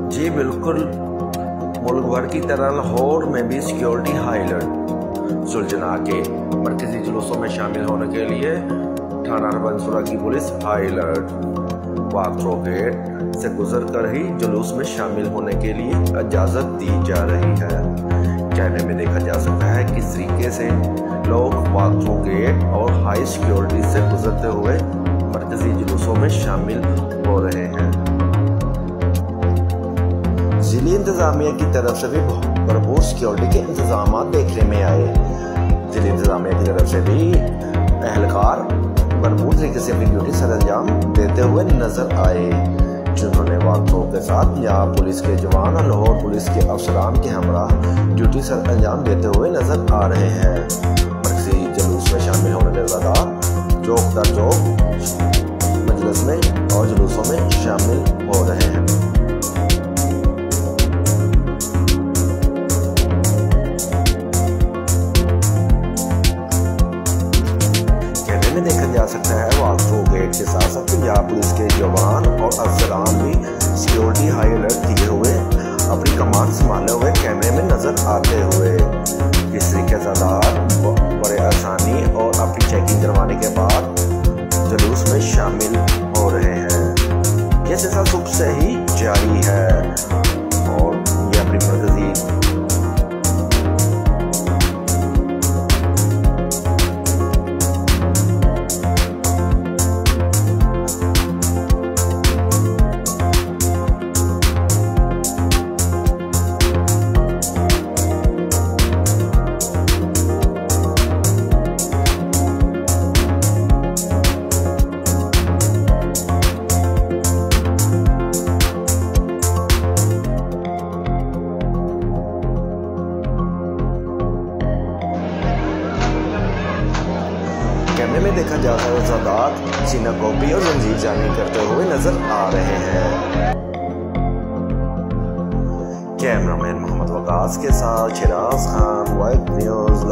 जी बिल्कुल, मुल्क भर की तरह लाहौर में भी सिक्योरिटी हाई अलर्ट। सुलझना के मरकजी जुलूसों में शामिल होने के लिए थाना रबनसुरा की पुलिस हाई अलर्ट। वाक थ्रो गेट से गुजर कर ही जुलूस में शामिल होने के लिए इजाज़त दी जा रही है। कहने में देखा जा सकता है किस तरीके से लोग वाक थ्रो गेट और हाई सिक्योरिटी से गुजरते हुए मरकजी जुलूसों में शामिल हो रहे हैं। जिली इंतजामिया की तरफ से भी भरपूर सिक्योरिटी के इंतजाम देखने में आए। जिली इंतजामिया की तरफ से भी एहलकार भरपूर तरीके से अपनी ड्यूटी सर अंजाम देते हुए नजर आए, जिन्होंने वाक़ों के साथ पंजाब पुलिस के जवान और लाहौर पुलिस के अफसरान के हमरा ड्यूटी सर अंजाम देते हुए नजर आ रहे हैं। मरकजी जुलूस में शामिल होने के लगातार चौक दर चौक मजलिस में और जुलूसों में शामिल हो रहे हैं। देखा जा सकता है वाक थ्रो गेट के साथ साथ पंजाब पुलिस के जवान और अफसरान भी सिक्योरिटी हाई अलर्ट दिए हुए अपनी कमान संभाले हुए कैमरे में नजर आते हुए किस तरीके से बड़े आसानी और अपनी चेकिंग करवाने के बाद जुलूस में शामिल हो रहे हैं। ये सिलसिला सुबह से ही जारी है और ये अपनी मरकजी कैमरे में देखा जाता है ज़ादात सीना कॉपी और जंजीर जानी करते हुए नजर आ रहे हैं। कैमरामैन मोहम्मद वकास के साथ शिराज खान, वाइट न्यूज़।